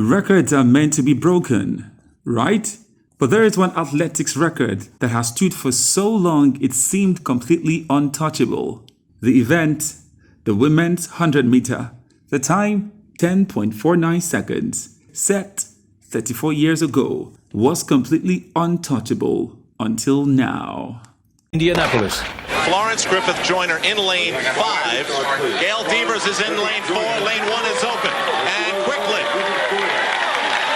Records are meant to be broken, right? But there is one athletics record that has stood for so long it seemed completely untouchable. The event, the women's 100 meter, the time 10.49 seconds, set 34 years ago, was completely untouchable until now. Indianapolis. Florence Griffith Joyner in lane 5. Gail Devers is in lane 4. Lane 1 is open. And quickly,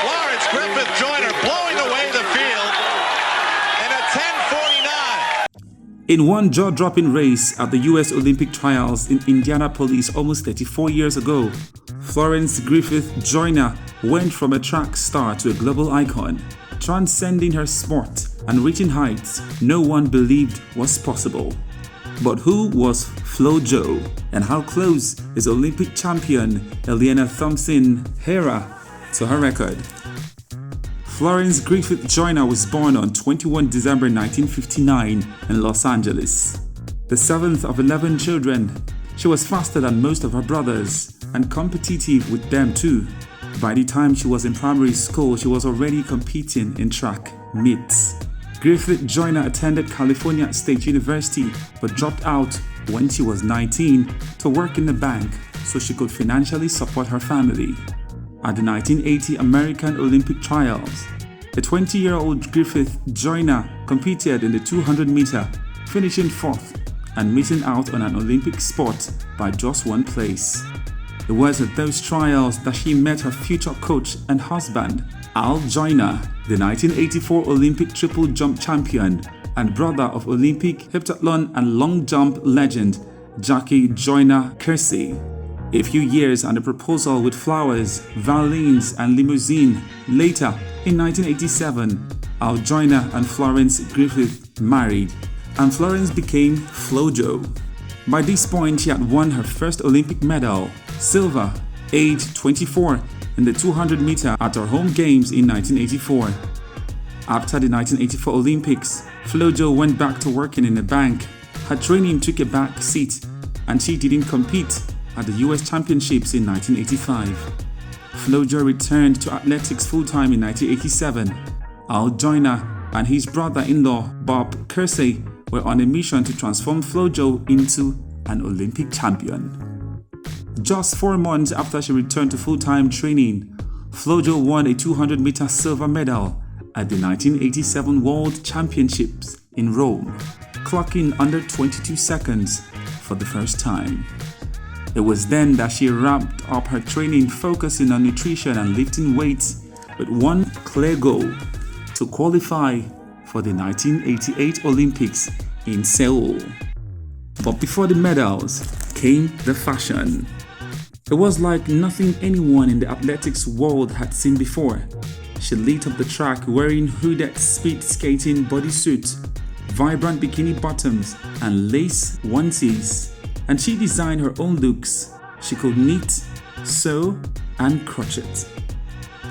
Florence Griffith Joyner blowing away the field in a 10:49. In one jaw-dropping race at the U.S. Olympic trials in Indianapolis almost 34 years ago, Florence Griffith Joyner went from a track star to a global icon, transcending her sport and reaching heights no one believed was possible. But who was Flo Jo, and how close is Olympic champion Eliana Thompson-Herah to her record? Florence Griffith Joyner was born on 21 December 1959 in Los Angeles. The seventh of 11 children, she was faster than most of her brothers and competitive with them too. By the time she was in primary school, she was already competing in track meets. Griffith Joyner attended California State University but dropped out when she was 19 to work in the bank so she could financially support her family. At the 1980 American Olympic trials, the 20-year-old Griffith Joyner competed in the 200 meter, finishing 4th and missing out on an Olympic spot by just one place. It was at those trials that she met her future coach and husband, Al Joyner, the 1984 Olympic triple jump champion and brother of Olympic heptathlon and long jump legend Jackie Joyner-Kersee. A few years and a proposal with flowers, violins and limousine. Later, in 1987, Al Joyner and Florence Griffith married, and Florence became Flo Jo. By this point, she had won her first Olympic medal, silver, age 24, in the 200 meter at her home games in 1984. After the 1984 Olympics, Flo Jo went back to working in a bank. Her training took a back seat, and she didn't compete at the US Championships in 1985. Flo Jo returned to athletics full-time in 1987. Al Joyner and his brother-in-law Bob Kersee were on a mission to transform Flo Jo into an Olympic champion. Just 4 months after she returned to full-time training, Flo Jo won a 200-meter silver medal at the 1987 World Championships in Rome, clocking under 22 seconds for the first time. It was then that she ramped up her training, focusing on nutrition and lifting weights with one clear goal: to qualify for the 1988 Olympics in Seoul. But before the medals came the fashion. It was like nothing anyone in the athletics world had seen before. She lit up the track wearing hooded speed skating bodysuit, vibrant bikini bottoms, and lace onesies. And she designed her own looks. She could knit, sew, and crochet.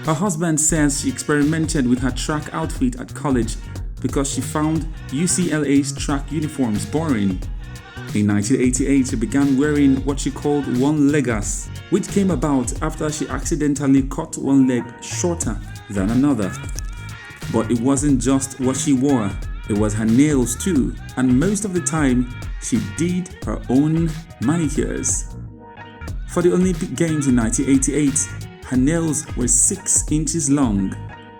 Her husband says she experimented with her track outfit at college because she found UCLA's track uniforms boring. In 1988, she began wearing what she called one-leggers, which came about after she accidentally cut one leg shorter than another. But it wasn't just what she wore, it was her nails too, and most of the time, she did her own manicures. For the Olympic Games in 1988, her nails were 6 inches long,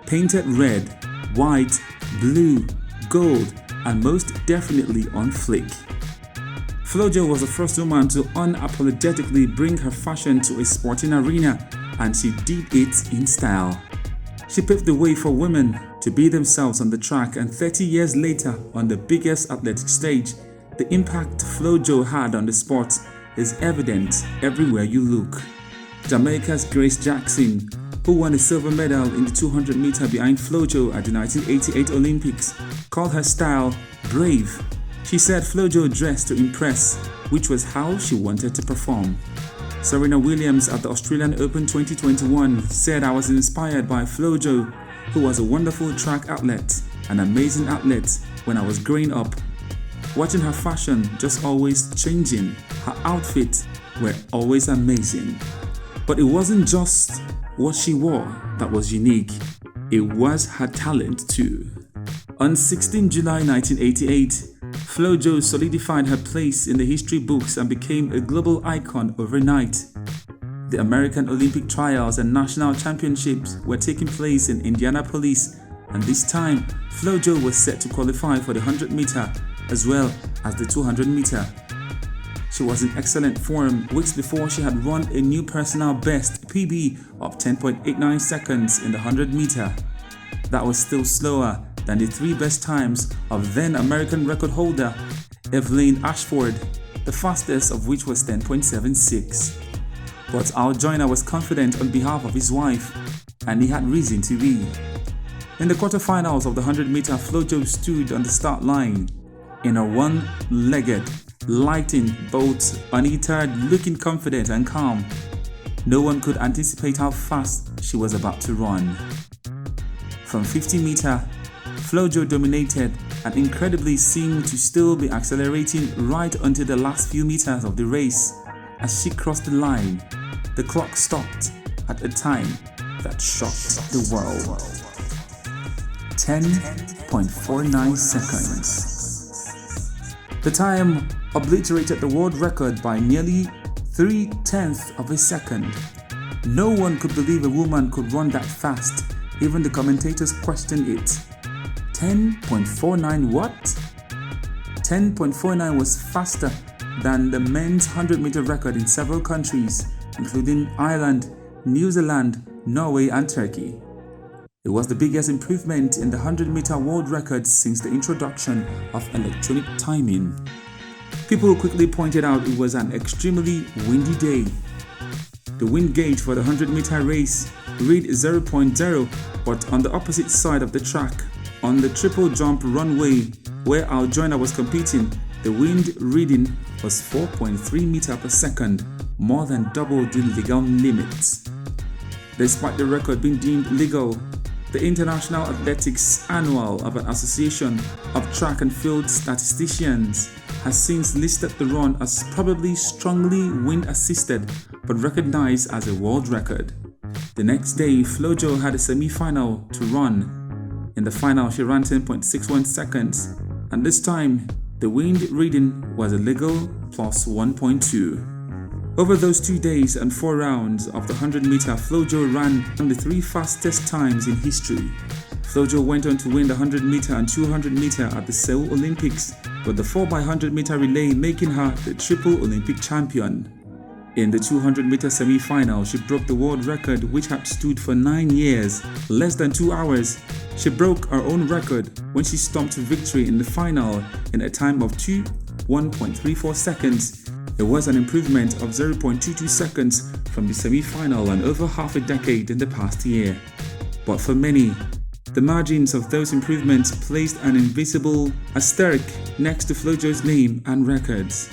painted red, white, blue, gold, and most definitely on flick. Flo Jo was the first woman to unapologetically bring her fashion to a sporting arena, and she did it in style. She paved the way for women to be themselves on the track, and 30 years later, on the biggest athletic stage, the impact Flo Jo had on the sport is evident everywhere you look. Jamaica's Grace Jackson, who won a silver medal in the 200 meter behind Flo Jo at the 1988 Olympics, called her style brave. She said Flo Jo dressed to impress, which was how she wanted to perform. Serena Williams at the Australian Open 2021 said, "I was inspired by Flo Jo, who was a wonderful track athlete, an amazing athlete when I was growing up. Watching her fashion just always changing, her outfits were always amazing. But it wasn't just what she wore that was unique. It was her talent too. On 16 July 1988, Flo Jo solidified her place in the history books and became a global icon overnight. The American Olympic trials and national championships were taking place in Indianapolis, and this time Flo Jo was set to qualify for the 100-meter as well as the 200-meter. She was in excellent form weeks before she had run a new personal best PB of 10.89 seconds in the 100-meter. That was still slower than the three best times of then American record holder Evelyn Ashford, the fastest of which was 10.76. But Al Joyner was confident on behalf of his wife, and he had reason to be. In the quarterfinals of the 100-meter, Flo Jo stood on the start line in a one-legged, lighting boat, undeterred, looking confident and calm. No one could anticipate how fast she was about to run. From 50-meter, Flo Jo dominated and incredibly seemed to still be accelerating right until the last few meters of the race. As she crossed the line, the clock stopped at a time that shocked the world. 10.49 seconds. The time obliterated the world record by nearly 0.3 of a second. No one could believe a woman could run that fast. Even the commentators questioned it. 10.49 what? 10.49 was faster than the men's 100-meter record in several countries, including Ireland, New Zealand, Norway, and Turkey. It was the biggest improvement in the 100-meter world record since the introduction of electronic timing. People quickly pointed out it was an extremely windy day. The wind gauge for the 100-meter race read 0.0, but on the opposite side of the track, on the triple jump runway where Al Joyner was competing, the wind reading was 4.3 meters per second, more than double the legal limit. Despite the record being deemed legal, the International Athletics Annual of an Association of Track and Field Statisticians has since listed the run as probably strongly wind-assisted but recognized as a world record. The next day, Flo Jo had a semi-final to run. In the final, she ran 10.61 seconds, and this time, the wind reading was a legal plus 1.2. Over those 2 days and 4 rounds of the 100-meter, Flo Jo ran the 3 fastest times in history. Flo Jo went on to win the 100-meter and 200-meter at the Seoul Olympics, with the 4x100-meter relay making her the triple Olympic champion. In the 200-meter semi-final, she broke the world record which had stood for 9 years, less than 2 hours. She broke her own record when she stomped to victory in the final in a time of 1.34 seconds. It was an improvement of 0.22 seconds from the semi-final and over half a decade in the past year. But for many, the margins of those improvements placed an invisible asterisk next to Flo Jo's name and records.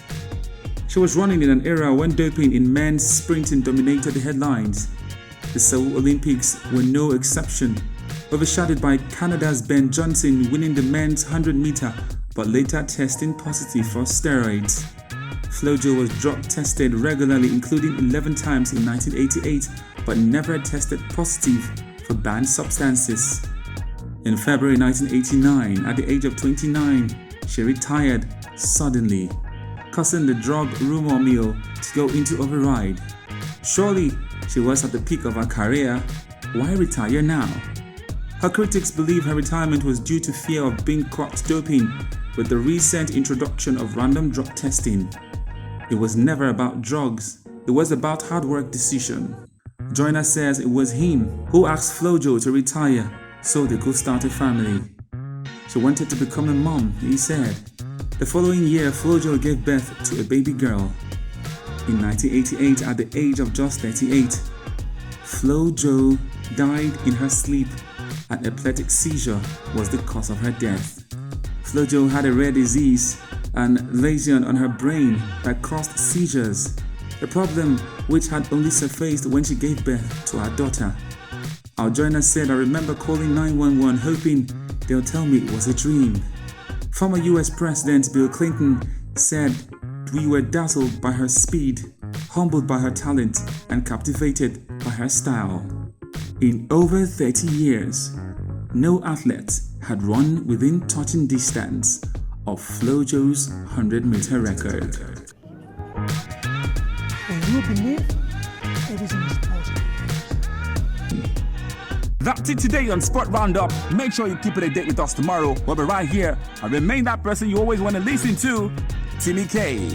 She was running in an era when doping in men's sprinting dominated the headlines. The Seoul Olympics were no exception, overshadowed by Canada's Ben Johnson winning the men's 100-meter but later testing positive for steroids. Flo Jo was drug tested regularly, including 11 times in 1988, but never tested positive for banned substances. In February 1989, at the age of 29, she retired suddenly, causing the drug rumor mill to go into override. Surely she was at the peak of her career. Why retire now? Her critics believe her retirement was due to fear of being caught doping with the recent introduction of random drug testing. It was never about drugs, it was about hard work decision. Joyner says it was him who asked Flo Jo to retire so they could start a family. She wanted to become a mom, he said. The following year, Flo Jo gave birth to a baby girl. In 1988, at the age of just 38, Flo Jo died in her sleep. An epileptic seizure was the cause of her death. Flo Jo had a rare disease, an lesion on her brain that caused seizures, a problem which had only surfaced when she gave birth to her daughter. Al Joyner said, "I remember calling 911 hoping they'll tell me it was a dream." Former US President Bill Clinton said, "We were dazzled by her speed, humbled by her talent, and captivated by her style." In over 30 years, no athlete had run within touching distance of Flo Jo's 100-meter record. When you believe, everything is possible. That's it today on Sport Roundup. Make sure you keep it a date with us tomorrow. We'll be right here. And remain that person you always want to listen to, Timmy K.